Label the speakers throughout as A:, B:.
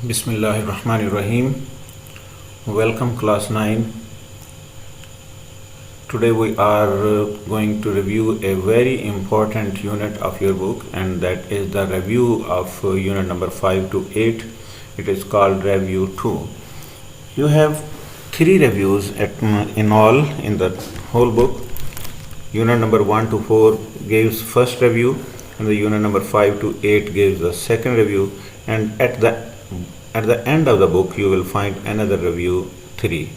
A: Bismillahirrahmanirrahim. Welcome class 9. Today we are going to review a very important unit of your book, and that is the review of unit number 5 to 8. It is called review 2. You have 3 reviews in all in the whole book. Unit number 1 to 4 gives first review, and the unit number 5 to 8 gives the second review, and at the end of the book you will find another review 3.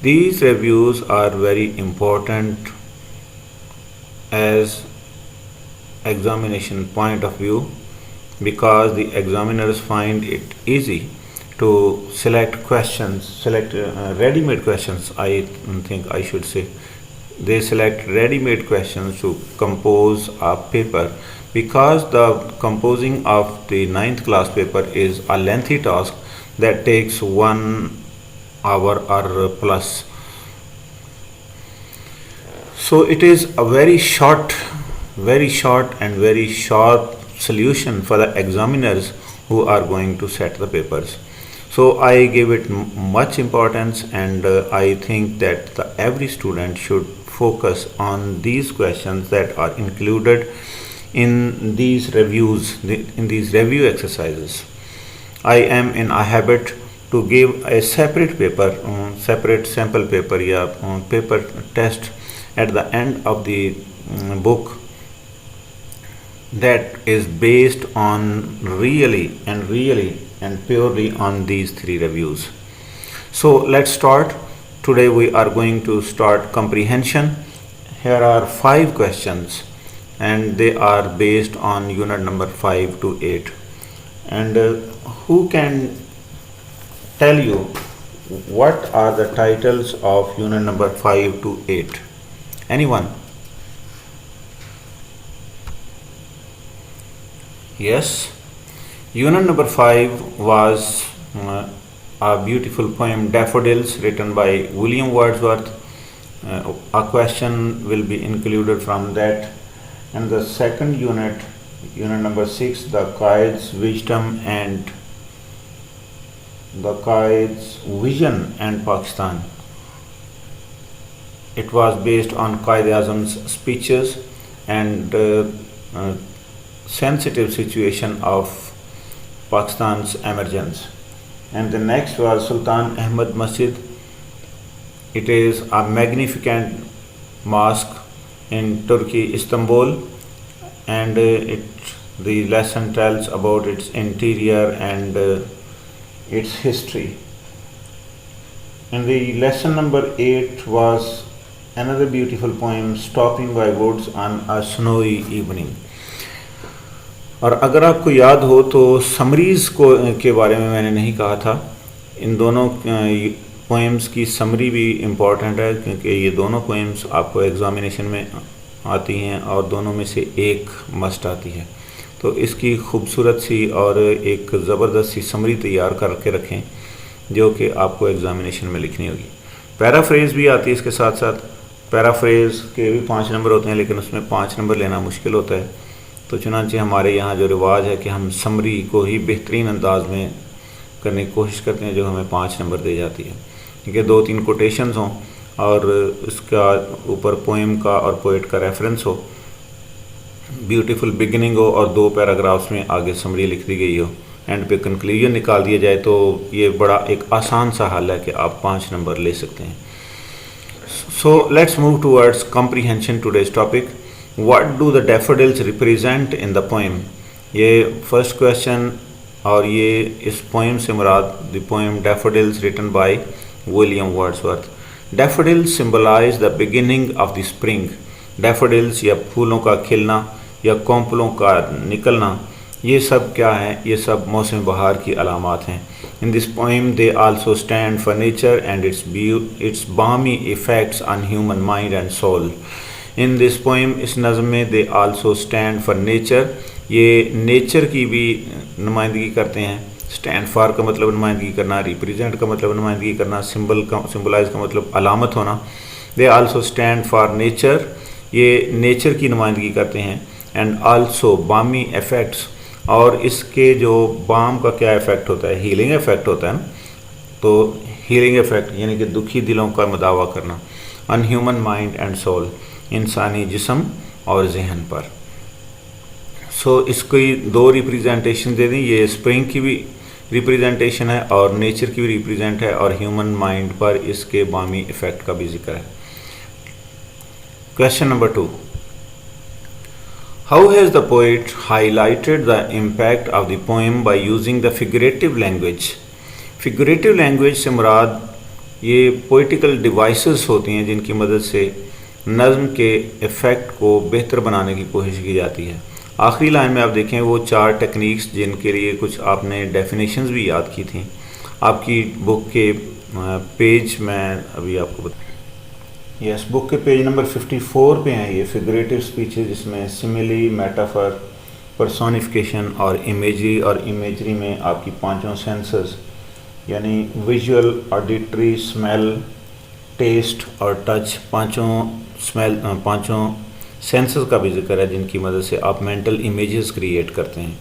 A: These reviews are very important as examination point of view, because the examiners find it easy to select ready-made questions. I think I should say they select ready-made questions to compose a paper, because the composing of the 9th class paper is a lengthy task that takes 1 hour or plus. So it is a very short and very sharp solution for the examiners who are going to set the papers. So I give it much importance, and I think that every student should focus on these questions that are included in these reviews, in these review exercises. I am in a habit to give a separate paper, separate sample paper or paper test at the end of the book that is based on really and purely on these 3 reviews. So let's start. Today we are going to start comprehension. Here are 5 questions, and they are based on unit number 5 to 8. And who can tell you what are the titles of unit number 5 to 8? Anyone? Yes. Unit number 5 was a beautiful poem, Daffodils, written by William Wordsworth. A question will be included from that. And the second unit number 6, the Qaid's Vision and Pakistan. It was based on Quaid-e-Azam's speeches and sensitive situation of Pakistan's emergence. And the next was Sultan Ahmad Masjid. It is a magnificent mosque in Turkey, Istanbul, and the lesson tells about its interior and its history. And the lesson number 8 was another beautiful poem, Stopping by Woods on a Snowy Evening. اور اگر آپ کو یاد ہو تو summaries کے بارے میں میں نے نہیں کہا تھا. ان دونوں پوئمز کی سمری بھی امپورٹنٹ ہے، کیونکہ یہ دونوں پوئمز آپ کو ایگزامینیشن میں آتی ہیں اور دونوں میں سے ایک مسٹ آتی ہے. تو اس کی خوبصورت سی اور ایک زبردست سی سمری تیار کر کے رکھیں جو کہ آپ کو ایگزامینیشن میں لکھنی ہوگی. پیرافریز بھی آتی ہے اس کے ساتھ ساتھ. پیرافریز کے بھی 5 نمبر ہوتے ہیں، لیکن اس میں 5 نمبر لینا مشکل ہوتا ہے. تو چنانچہ ہمارے یہاں جو رواج ہے کہ ہم سمری کو ہی بہترین انداز میں کرنے کی کوشش کرتے ہیں جو ہمیں 5 نمبر دے جاتی ہے، کیونکہ 2-3 کوٹیشنز ہوں اور اس کا اوپر پوئم کا اور پوئٹ کا ریفرنس ہو، بیوٹیفل بگننگ ہو اور 2 پیراگرافس میں آگے سمری لکھ دی گئی ہو، اینڈ پہ کنکلوژن نکال دیا جائے، تو یہ بڑا ایک آسان سا حل ہے کہ آپ 5 نمبر لے سکتے ہیں. So let's move towards comprehension today's topic. What do the daffodils represent in the poem? یہ فرسٹ کویشچن، اور یہ اس پوئم سے مراد دی poem Daffodils written by William Wordsworth. Daffodils symbolize the beginning of the spring. Daffodils یا پھولوں کا کھلنا یا کونپلوں کا نکلنا، یہ سب کیا ہیں؟ یہ سب موسم بہار کی علامات ہیں. In this poem they also stand for nature and its balmy effects on human mind and soul. In this poem، اس نظم میں they also stand for nature، یہ نیچر کی بھی نمائندگی کرتے ہیں. اسٹینڈ فار کا مطلب نمائندگی کرنا، ریپریزنٹ کا مطلب نمائندگی کرنا، سمبلائز کا مطلب علامت ہونا. they also stand for nature، یہ نیچر کی نمائندگی کرتے ہیں. اینڈ آلسو بامی ایفیکٹس اور اس کے جو بام کا کیا ایفیکٹ ہوتا ہے, ہیلنگ ایفیکٹ ہوتا ہے نا, تو ہیلنگ ایفیکٹ یعنی کہ دکھی دلوں کا مداوع کرنا, in human mind and civil, انسانی جسم اور ذہن پر. سو اس کی دو ریپریزنٹیشن دے دیں, یہ اسپرنگ کی بھی ریپریزنٹیشن ہے اور نیچر کی بھی ریپریزنٹ ہے, اور ہیومن مائنڈ پر اس کے بامی ایفیکٹ کا بھی ذکر ہے. Question number 2. How has the poet highlighted the impact of the poem by using the figurative language? Figurative language سے مراد یہ poetical devices ہوتی ہیں جن کی مدد سے نظم کے ایفیکٹ کو بہتر بنانے کی کوشش کی جاتی ہے. آخری لائن میں آپ دیکھیں وہ 4 ٹیکنیکس جن کے لیے کچھ آپ نے ڈیفینیشنز بھی یاد کی تھیں. آپ کی بک کے پیج میں ابھی آپ کو یس بک کے پیج نمبر 54 پہ ہیں یہ فگریٹو اسپیچز, جس میں سملی, میٹافر, پرسونیفیکیشن اور امیجری, اور امیجری میں آپ کی 5 سینسز یعنی ویژول, آڈیٹری, اسمیل, ٹیسٹ اور ٹچ, 5 سینسز کا بھی ذکر ہے جن کی مدد سے آپ مینٹل امیجز کریٹ کرتے ہیں.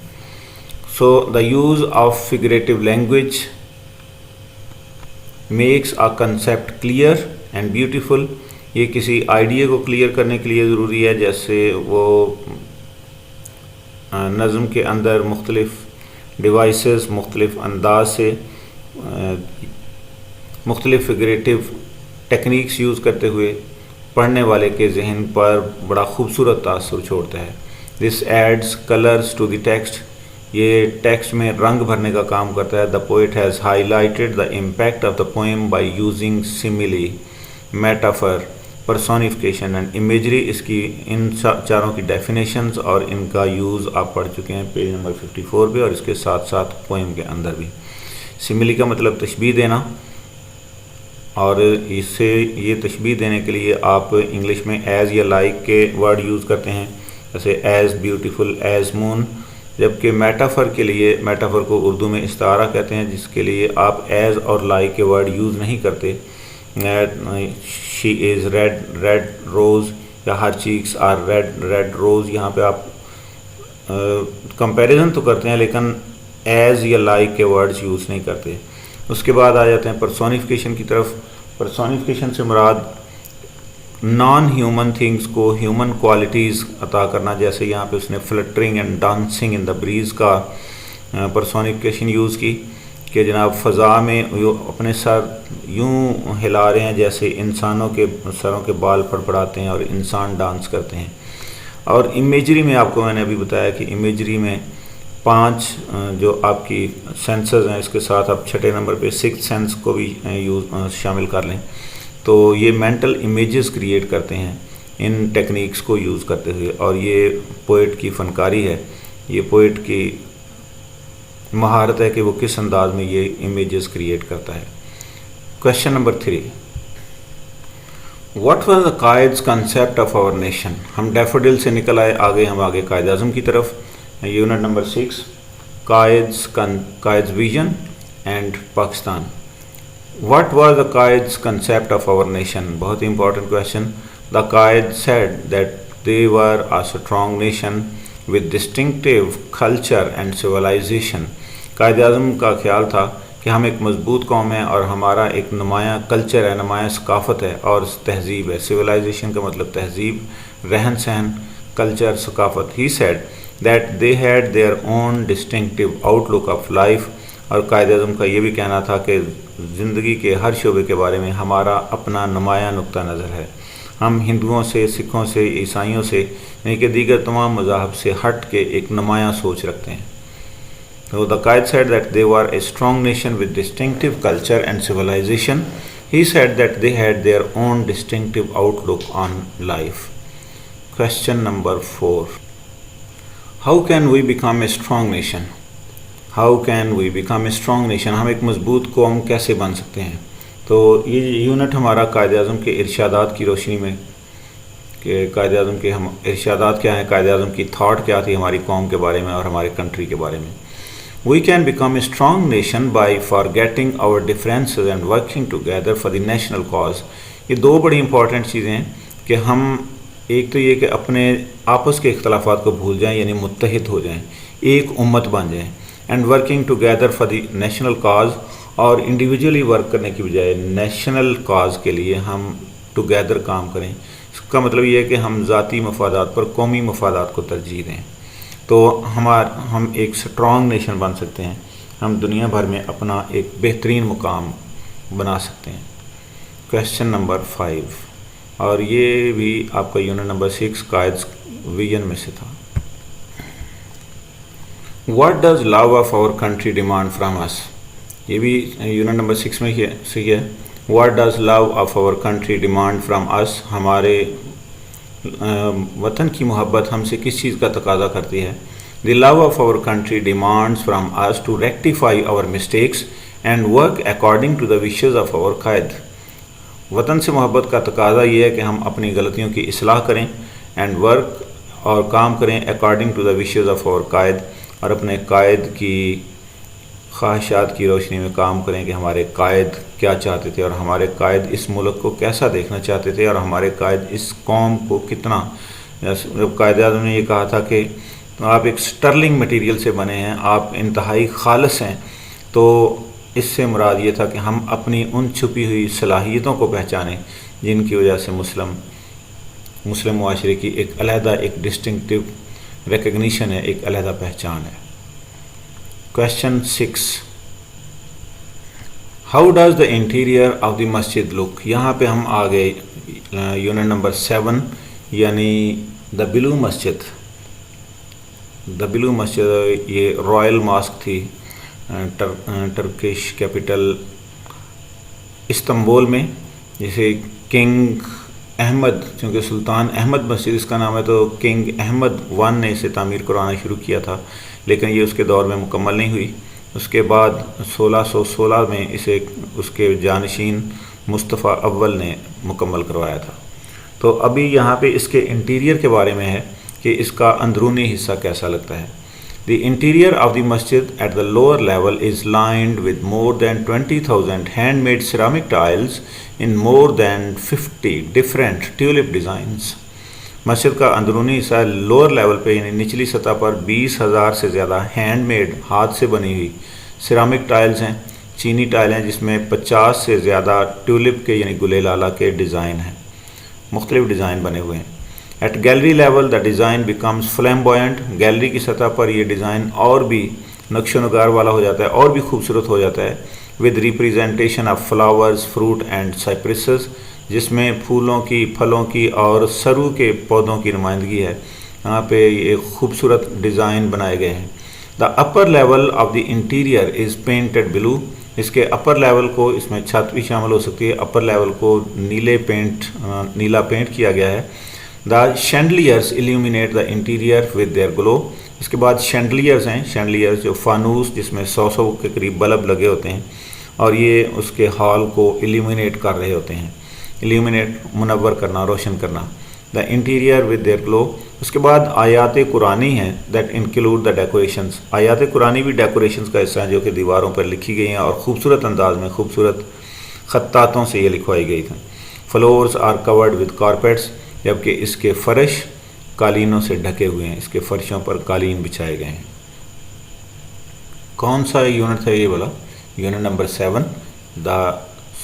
A: So the use of figurative language makes a concept clear and beautiful. یہ کسی آئیڈیا کو کلیئر کرنے کے لیے ضروری ہے, جیسے وہ نظم کے اندر مختلف ڈیوائسز مختلف انداز سے مختلف فگریٹو ٹیکنیکس یوز کرتے ہوئے پڑھنے والے کے ذہن پر بڑا خوبصورت تاثر چھوڑتا ہے. This adds colours to the text, یہ ٹیکسٹ میں رنگ بھرنے کا کام کرتا ہے. The poet has highlighted the impact of the poem by using simile, metaphor, personification and imagery. اس کی ان 4 کی ڈیفینیشنز اور ان کا یوز آپ پڑھ چکے ہیں پیج نمبر 54 پہ, اور اس کے ساتھ ساتھ پوئم کے اندر بھی. سملی کا مطلب تشبیہ دینا, اور اس سے یہ تشبیہ دینے کے لیے آپ انگلش میں ایز یا لائک کے ورڈ یوز کرتے ہیں, جیسے ایز بیوٹیفل, ایز مون. جبکہ میٹافر کے لیے, میٹافر کو اردو میں استعارہ کہتے ہیں, جس کے لیے آپ ایز اور لائک کے ورڈ یوز نہیں کرتے. شی از ریڈ روز یا ہر چیکس آر ریڈ روز, یہاں پہ آپ کمپیریزن تو کرتے ہیں لیکن ایز یا لائک کے ورڈز یوز نہیں کرتے. اس کے بعد آ جاتے ہیں پرسونیفیکیشن کی طرف. پرسونیفیکیشن سے مراد نان ہیومن تھنگس کو ہیومن کوالٹیز عطا کرنا, جیسے یہاں پہ اس نے filtering and dancing in the breeze کا پرسونیفیکیشن یوز کی, کہ جناب فضا میں اپنے سر یوں ہلا رہے ہیں جیسے انسانوں کے سروں کے بال پڑپڑاتے ہیں اور انسان ڈانس کرتے ہیں. اور امیجری میں آپ کو میں نے ابھی بتایا کہ امیجری میں 5 جو آپ کی سینسز ہیں, اس کے ساتھ آپ 6 نمبر پہ 6 سینس کو بھی شامل کر لیں, تو یہ مینٹل امیجز کریٹ کرتے ہیں ان ٹیکنیکس کو یوز کرتے ہوئے. اور یہ پوئٹ کی فنکاری ہے, یہ پوئٹ کی مہارت ہے کہ وہ کس انداز میں یہ امیجز کریٹ کرتا ہے. Question number 3. What was the Quaid's concept of our nation. ہم ڈیفوڈل سے نکل آئے, ہم آگے قائد اعظم کی طرف. Unit number 6, Quaid's vision and Pakistan. What was the Quaid's concept of our nation. بہت ہی important question. The Quaid said that they were a strong nation with distinctive culture and civilization. Quaid Azam کا خیال تھا کہ ہم ایک مضبوط قوم ہیں اور ہمارا ایک نمایاں کلچر ہے, نمایاں ثقافت ہے اور تہذیب ہے. سویلائزیشن کا مطلب تہذیب, رہن سہن, کلچر, ثقافت. He said that they had their own distinctive outlook of life. اور قائد اعظم کا یہ بھی کہنا تھا کہ زندگی کے ہر شعبے کے بارے میں ہمارا اپنا نمایاں نقطہ نظر ہے. ہم ہندوؤں سے, سکھوں سے, عیسائیوں سے, یعنی کہ دیگر تمام مذاہب سے ہٹ کے ایک نمایاں سوچ رکھتے ہیں. So the Qaid said that they were a strong nation with distinctive culture and civilization. He said that they had their own distinctive outlook on life. Question number 4. How can we become a strong nation? How can we become a strong nation? ہم ایک مضبوط قوم کیسے بن سکتے ہیں؟ تو یہ unit ہمارا قائد اعظم کے ارشادات کی روشنی میں, کہ قائد اعظم کے ہم ارشادات کیا ہیں, قائد اعظم کی تھاٹ کیا تھی ہماری قوم کے بارے میں اور ہمارے کنٹری کے بارے میں. We can become a strong nation by forgetting our differences and working together for the national cause. یہ 2 بڑی امپورٹنٹ چیزیں ہیں کہ ہم ایک تو یہ کہ اپنے آپس کے اختلافات کو بھول جائیں، یعنی متحد ہو جائیں، ایک امت بن جائیں. And working together for the national cause, اور انڈیویجولی ورک کرنے کی بجائے نیشنل کاز کے لیے ہم ٹوگیدر کام کریں. اس کا مطلب یہ ہے کہ ہم ذاتی مفادات پر قومی مفادات کو ترجیح دیں، تو ہم ایک سٹرانگ نیشن بن سکتے ہیں، ہم دنیا بھر میں اپنا ایک بہترین مقام بنا سکتے ہیں. کویشچن نمبر 5، اور یہ بھی آپ کا یونٹ نمبر 6 قائد ویژن میں سے تھا. What does love of our country demand from us? یہ بھی یونٹ نمبر 6 میں سے ہے. What does love of our country demand from us? ہمارے وطن کی محبت ہم سے کس چیز کا تقاضا کرتی ہے؟ The love of our country demands from us to rectify our mistakes and work according to the wishes of our Quaid. وطن سے محبت کا تقاضا یہ ہے کہ ہم اپنی غلطیوں کی اصلاح کریں، اینڈ ورک، اور کام کریں according to the wishes of our Quaid, اور اپنے قائد کی خواہشات کی روشنی میں کام کریں کہ ہمارے قائد کیا چاہتے تھے، اور ہمارے قائد اس ملک کو کیسا دیکھنا چاہتے تھے، اور ہمارے قائد اس قوم کو کتنا. جب قائد اعظم نے یہ کہا تھا کہ آپ ایک سٹرلنگ مٹیریل سے بنے ہیں، آپ انتہائی خالص ہیں، تو اس سے مراد یہ تھا کہ ہم اپنی ان چھپی ہوئی صلاحیتوں کو پہچانیں جن کی وجہ سے مسلم معاشرے کی ایک علیحدہ ایک ڈسٹنکٹیو ریکگنیشن ہے، ایک علیحدہ پہچان ہے. Question 6، how does the interior of the masjid look? یہاں پہ ہم آ گئے یونٹ نمبر 7، یعنی دا بلو مسجد. دا بلو مسجد یہ رائل ماسک تھی ٹرکش کیپٹل استنبول میں، جسے کنگ احمد، چونکہ سلطان احمد مسجد اس کا نام ہے، تو کنگ احمد 1 نے اسے تعمیر کروانا شروع کیا تھا، لیکن یہ اس کے دور میں مکمل نہیں ہوئی. اس کے بعد 1616 میں اسے اس کے جانشین مصطفیٰ اول نے مکمل کروایا تھا. تو ابھی یہاں پہ اس کے انٹیریئر کے بارے میں ہے کہ اس کا اندرونی حصہ کیسا لگتا ہے. The interior of the masjid at the lower level is lined with more than 20,000 handmade ceramic tiles in more than 50 different tulip designs. مسجد کا اندرونی حصہ لوور لیول پہ یعنی نچلی سطح پر 20,000 سے زیادہ ہینڈ میڈ ہاتھ سے بنی ہوئی سیرامک ٹائلز ہیں، چینی ٹائل ہیں، جس میں 50 سے زیادہ ٹیولپ کے یعنی گلے لالا کے ڈیزائن ہیں، مختلف ڈیزائن بنے ہوئے ہیں. At gallery level the design becomes flamboyant. Gallery کی سطح پر یہ ڈیزائن اور بھی نقش و نگار والا ہو جاتا ہے، اور بھی خوبصورت ہو جاتا ہے. With representation of flowers, fruit and cypresses, جس میں پھولوں کی، پھلوں کی اور سرو کے پودوں کی نمائندگی ہے. یہاں پہ یہ خوبصورت ڈیزائن بنائے گئے ہیں. The upper level of the interior is painted blue. اس کے اپر لیول کو، اس میں چھت بھی شامل ہو سکتی ہے، اپر لیول کو نیلا پینٹ کیا گیا ہے. The chandeliers illuminate the interior with their glow. اس کے بعد شینڈلیئرز ہیں، شینڈلیئرز جو فانوس جس میں 100 کے قریب بلب لگے ہوتے ہیں، اور یہ اس کے ہال کو illuminate کر رہے ہوتے ہیں. illuminate منور کرنا، روشن کرنا. دا انٹیریئر ود دیئر گلو. اس کے بعد آیات قرآنی ہیں دیٹ انکلوڈ دا ڈیکوریشنز. آیات قرآنی بھی ڈیکوریشنز کا حصہ ہیں جو کہ دیواروں پر لکھی گئی ہیں اور خوبصورت انداز میں خوبصورت خطاطوں سے یہ لکھوائی گئی تھیں. Floors are covered with carpets. جبکہ اس کے فرش قالینوں سے ڈھکے ہوئے ہیں، اس کے فرشوں پر قالین بچھائے گئے ہیں. کون سا یونٹ تھا یہ والا؟ Unit number 7، the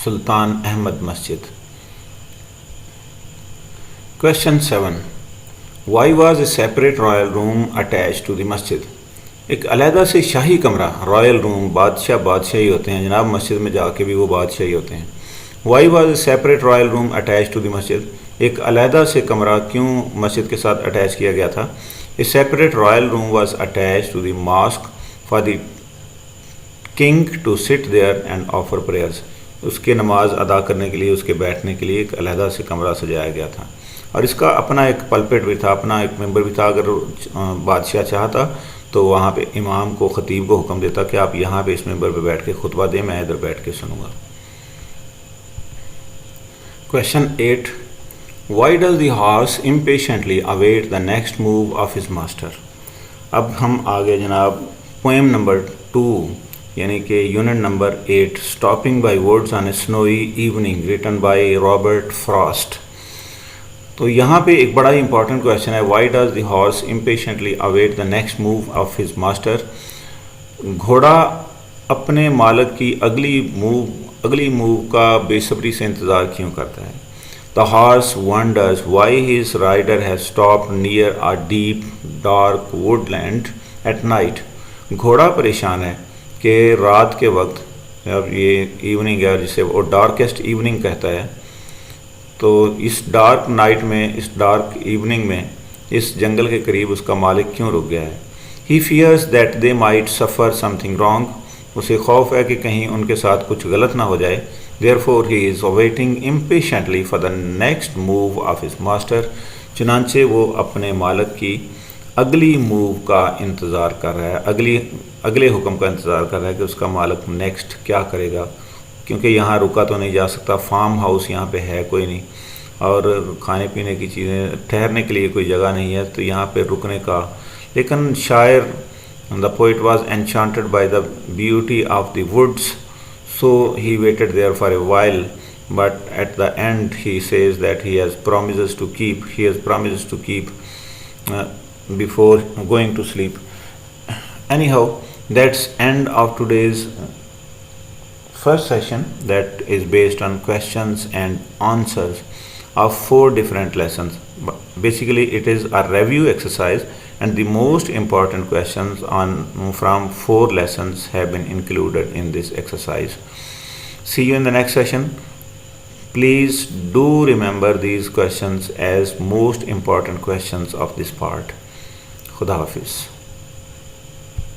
A: Sultan Ahmed masjid. Question 7، why was a separate royal room attach to the masjid? ایک علیحدہ سے شاہی کمرہ، رائل روم، بادشاہی ہوتے ہیں جناب، مسجد میں جا کے بھی وہ بادشاہی ہوتے ہیں. Why was a separate royal room attach to the masjid? ایک علیحدہ سے کمرہ کیوں مسجد کے ساتھ اٹیچ کیا گیا تھا؟ A separate royal room was attach to the mosque for the king to sit there and offer prayers. اس کے نماز ادا کرنے کے لیے، اس کے بیٹھنے کے لیے ایک علیحدہ سے کمرہ سجایا گیا تھا، اور اس کا اپنا ایک پلپٹ بھی تھا، اپنا ایک ممبر بھی تھا. اگر بادشاہ چاہتا تو وہاں پہ امام کو، خطیب کو حکم دیتا کہ آپ یہاں پہ اس ممبر پہ بیٹھ کے خطبہ دیں، میں ادھر بیٹھ کے سنوں گا. Question 8، why does the horse impatiently await the next move of his master? اب ہم آگے جناب پوئم نمبر 2 یعنی کہ unit number 8، stopping by woods on a snowy evening written by Robert Frost. تو یہاں پہ ایک بڑا ہی امپورٹنٹ کویشچن ہے, why does the horse impatiently await the next move of his master. گھوڑا اپنے مالک کی اگلی موو کا بے صبری سے انتظار کیوں کرتا ہے؟ The horse wonders why his rider has stopped near a deep dark woodland at night. گھوڑا پریشان ہے کہ رات کے وقت, اب یہ ایوننگ ہے جسے وہ ڈارکیسٹ ایوننگ کہتا ہے, تو اس ڈارک نائٹ میں, اس ڈارک ایوننگ میں اس جنگل کے قریب اس کا مالک کیوں رک گیا ہے؟ ہی فیئرز دیٹ دے مائٹ سفر سم تھنگ رانگ. اسے خوف ہے کہ کہیں ان کے ساتھ کچھ غلط نہ ہو جائے. Therefore he is awaiting impatiently for the next move of his master. چنانچہ وہ اپنے مالک کی اگلی موو کا انتظار کر رہا ہے, اگلے حکم کا انتظار کر رہا ہے کہ اس کا مالک نیکسٹ کیا کرے گا, کیونکہ یہاں رکا تو نہیں جا سکتا, فارم ہاؤس یہاں پہ ہے کوئی نہیں, اور کھانے پینے کی چیزیں, ٹھہرنے کے لیے کوئی جگہ نہیں ہے, تو یہاں پہ رکنے کا. لیکن شاعر, the poet was enchanted by the beauty of the woods, so he waited there for a while, but at the end he says that he has promises to keep before going to sleep. Anyhow, that's end of today's first session, that is based on questions and answers of 4 different lessons. Basically it is a review exercise, and the most important questions from 4 lessons have been included in this exercise. See you in the next session. Please do remember these questions as most important questions of this part. خدا حافظ.